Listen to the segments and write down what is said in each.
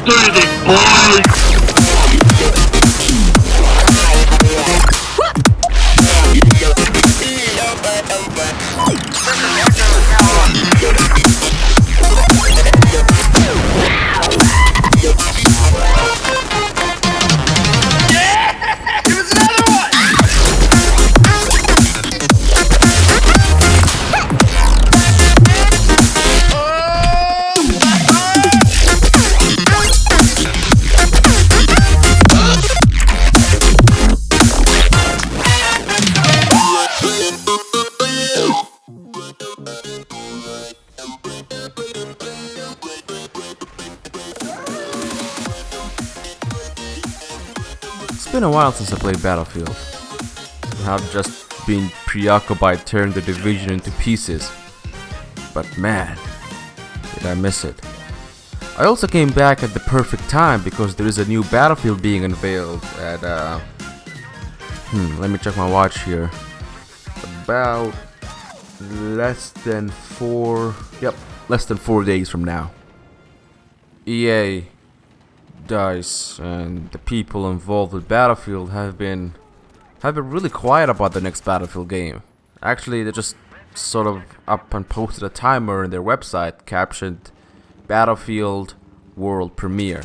devastating, boy! It's been a while since I played Battlefield. I've just been preoccupied tearing the Division into pieces. But man, did I miss it. I also came back at the perfect time because there is a new Battlefield being unveiled at let me check my watch here. About less than 4 days from now. EA, DICE, and the people involved with Battlefield have been really quiet about the next Battlefield game. Actually, they just sort of up and posted a timer in their website captioned Battlefield World Premiere.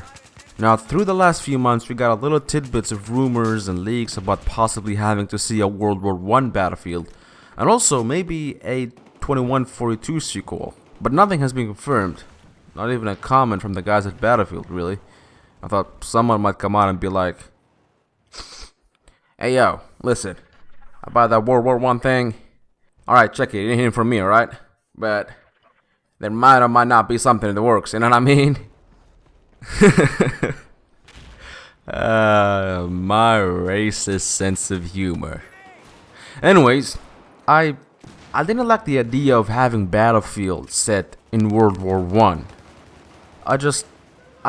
Now, through the last few months, we got a little tidbits of rumors and leaks about possibly having to see a World War I Battlefield, and also maybe a 2142 sequel. But nothing has been confirmed. Not even a comment from the guys at Battlefield, really. I thought someone might come out and be like, "Hey yo, listen, about that World War I thing, alright, check it, you didn't hear from me, alright? But there might or might not be something in the works, you know what I mean?" My racist sense of humor. Anyways, I didn't like the idea of having Battlefield set in World War I. I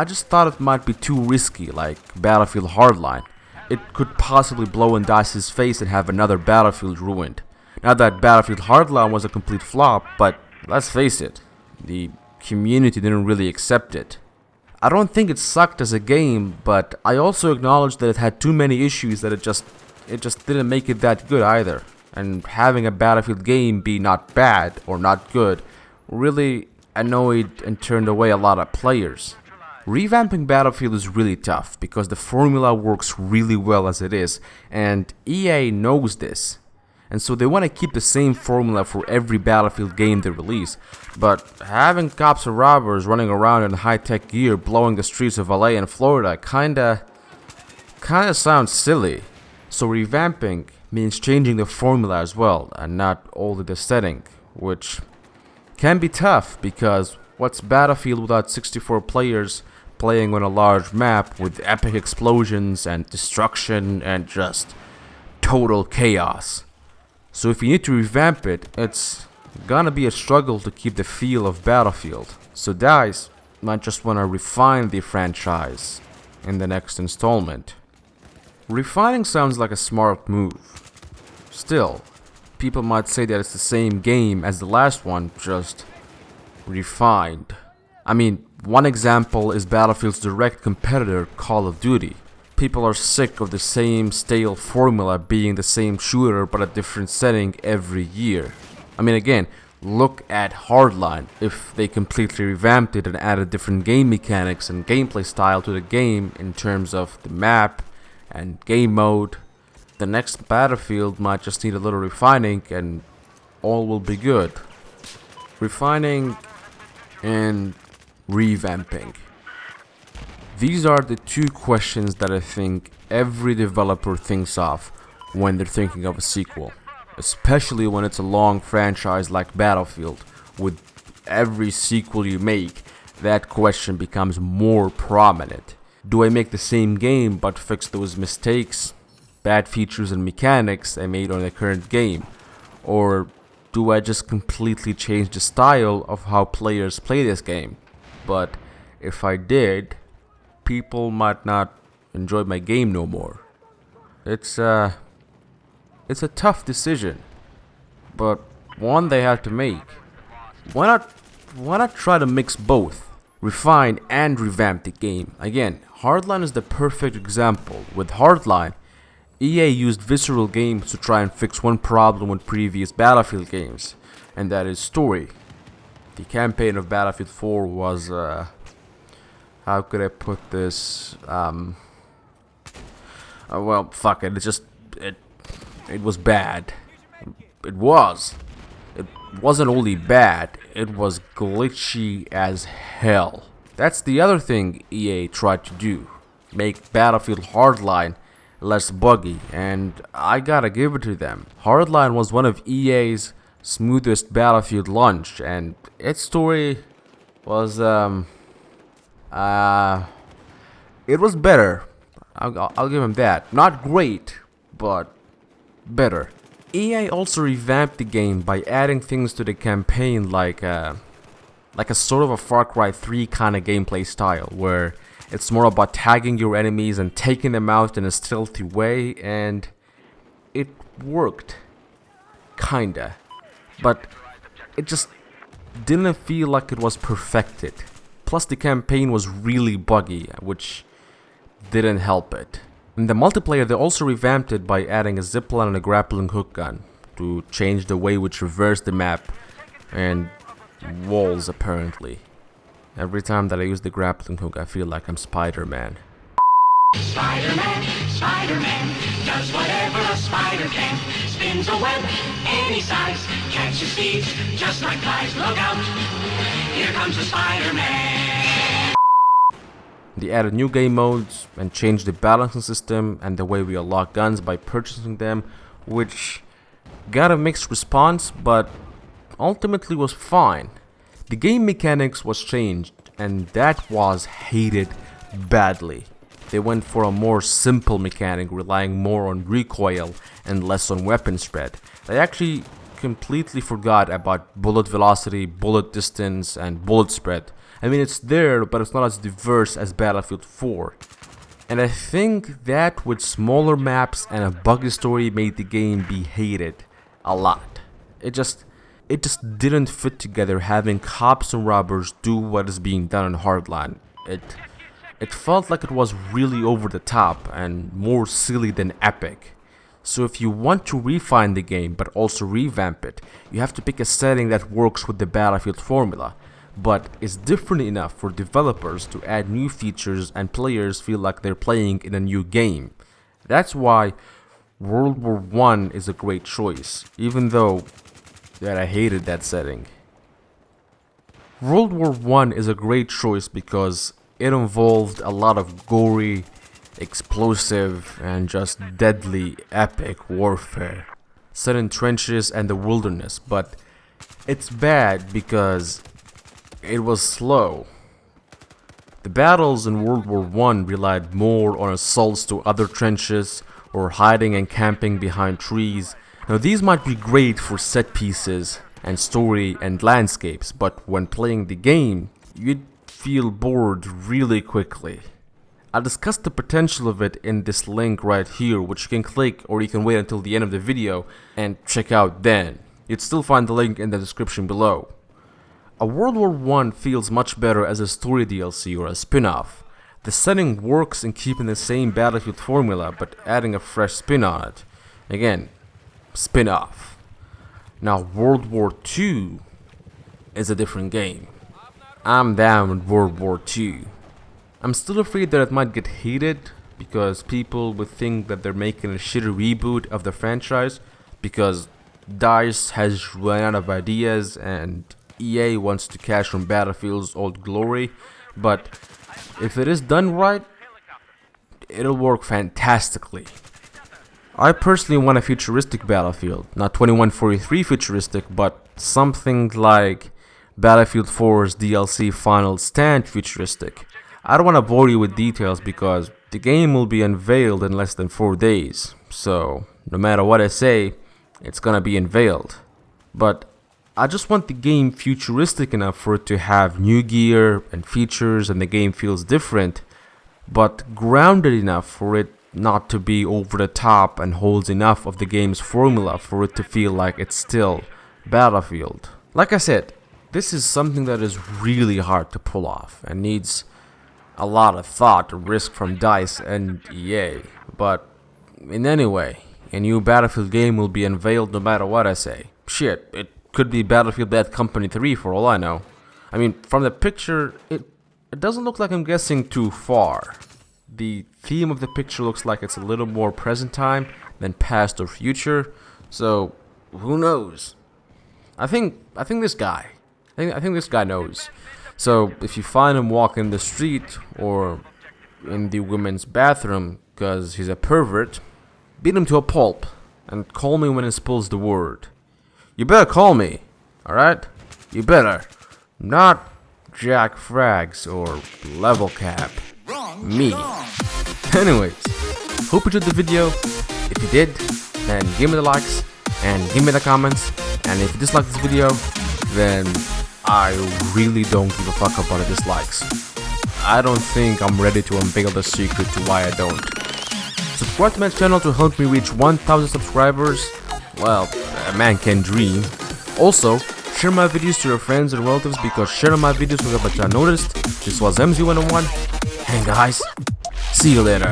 just thought it might be too risky, like Battlefield Hardline. It could possibly blow in DICE's face and have another Battlefield ruined. Not that Battlefield Hardline was a complete flop, but let's face it, the community didn't really accept it. I don't think it sucked as a game, but I also acknowledge that it had too many issues that it just didn't make it that good either. And having a Battlefield game be not bad or not good really annoyed and turned away a lot of players. Revamping Battlefield is really tough because the formula works really well as it is, and EA knows this. And so they want to keep the same formula for every Battlefield game they release. But having cops and robbers running around in high-tech gear blowing the streets of LA and Florida kinda sounds silly. So revamping means changing the formula as well, and not only the setting, which can be tough because what's Battlefield without 64 players playing on a large map with epic explosions and destruction and just total chaos? So if you need to revamp it, it's gonna be a struggle to keep the feel of Battlefield. So DICE might just wanna refine the franchise in the next installment. Refining sounds like a smart move. Still, people might say that it's the same game as the last one, just refined. I mean, one example is Battlefield's direct competitor, Call of Duty. People are sick of the same stale formula being the same shooter but a different setting every year. I mean, again, look at Hardline. If they completely revamped it and added different game mechanics and gameplay style to the game in terms of the map and game mode, the next Battlefield might just need a little refining and all will be good. Refining and revamping. These are the two questions that I think every developer thinks of when they're thinking of a sequel. Especially when it's a long franchise like Battlefield. With every sequel you make, that question becomes more prominent. Do I make the same game but fix those mistakes, bad features and mechanics I made on the current game? Or do I just completely change the style of how players play this game? But if I did, people might not enjoy my game no more. It's a tough decision, but one they have to make. Why not try to mix both? refine and revamp the game. Again, Hardline is the perfect example. With Hardline, EA used visceral games to try and fix one problem with previous Battlefield games, and that is story. The campaign of Battlefield 4 was, how could I put this, well, fuck it, it was bad. It wasn't only bad, it was glitchy as hell. That's the other thing EA tried to do, make Battlefield Hardline less buggy, and I gotta give it to them. Hardline was one of EA's smoothest Battlefield launch, and its story was, it was better. I'll give him that. Not great, but better. EA also revamped the game by adding things to the campaign like a sort of a Far Cry 3 kind of gameplay style, where it's more about tagging your enemies and taking them out in a stealthy way, and it worked. Kinda. But it just didn't feel like it was perfected. Plus the campaign was really buggy, which didn't help it. In the multiplayer, they also revamped it by adding a zipline and a grappling hook gun to change the way we traverse the map and walls, apparently. Every time that I use the grappling hook, I feel like I'm Spider-Man. Spider-Man, Spider-Man, does whatever a spider can. Spins a web any size, catches thieves just like flies. Look out, here comes the Spider-Man. They added new game modes and changed the balancing system and the way we unlock guns by purchasing them, which got a mixed response, but ultimately was fine. The game mechanics was changed, and that was hated badly. They went for a more simple mechanic, relying more on recoil and less on weapon spread. They actually completely forgot about bullet velocity, bullet distance, and bullet spread. I mean, it's there, but it's not as diverse as Battlefield 4. And I think that with smaller maps and a buggy story made the game be hated a lot. It just didn't fit together having cops and robbers do what is being done on Hardline. It felt like it was really over the top and more silly than epic. So if you want to refine the game but also revamp it, you have to pick a setting that works with the Battlefield formula, but is different enough for developers to add new features and players feel like they're playing in a new game. That's why World War I is a great choice, even though that I hated that setting. World War I is a great choice because it involved a lot of gory, explosive, and just deadly epic warfare set in trenches and the wilderness, but it's bad because it was slow. The battles in World War I relied more on assaults to other trenches or hiding and camping behind trees. Now these might be great for set pieces and story and landscapes, but when playing the game, you'd feel bored really quickly. I'll discuss the potential of it in this link right here, which you can click or you can wait until the end of the video and check out then. You'd still find the link in the description below. A World War I feels much better as a story DLC or a spin-off. The setting works in keeping the same Battlefield formula but adding a fresh spin on it. Again, spin-off. Now World War II is a different game. I'm down with World War II. I'm still afraid that it might get hated because people would think that they're making a shitty reboot of the franchise because DICE has run out of ideas and EA wants to cash from Battlefield's old glory, but if it is done right, it'll work fantastically. I personally want a futuristic Battlefield, not 2143 futuristic, but something like Battlefield 4's DLC Final Stand futuristic. I don't want to bore you with details because the game will be unveiled in less than 4 days, so no matter what I say, it's gonna be unveiled. But I just want the game futuristic enough for it to have new gear and features and the game feels different, but grounded enough for it not to be over the top and holds enough of the game's formula for it to feel like it's still Battlefield. Like I said, this is something that is really hard to pull off and needs a lot of thought, risk from DICE and EA. But in any way, a new Battlefield game will be unveiled no matter what I say. Shit, it could be Battlefield Bad Company 3 for all I know. I mean, from the picture, it doesn't look like I'm guessing too far. The theme of the picture looks like it's a little more present time than past or future, so who knows? I think this guy knows. So if you find him walking the street or in the women's bathroom because he's a pervert, beat him to a pulp and call me when he spills the word. You better call me, alright? You better. Not Jack Frags or Level Cap. Me. Anyways, hope you enjoyed the video. If you did, then give me the likes and give me the comments. And if you dislike this video, then I really don't give a fuck about the dislikes. I don't think I'm ready to unveil the secret to why I don't. Subscribe to my channel to help me reach 1,000 subscribers. Well, a man can dream. Also, share my videos to your friends and relatives because sharing my videos will get you noticed. This was MZ101. And guys, see you later.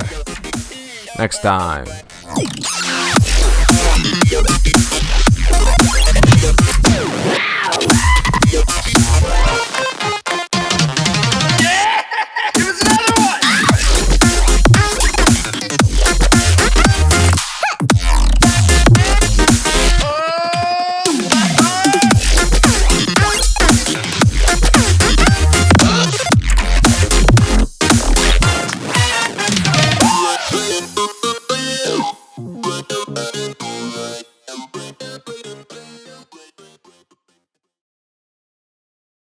Next time.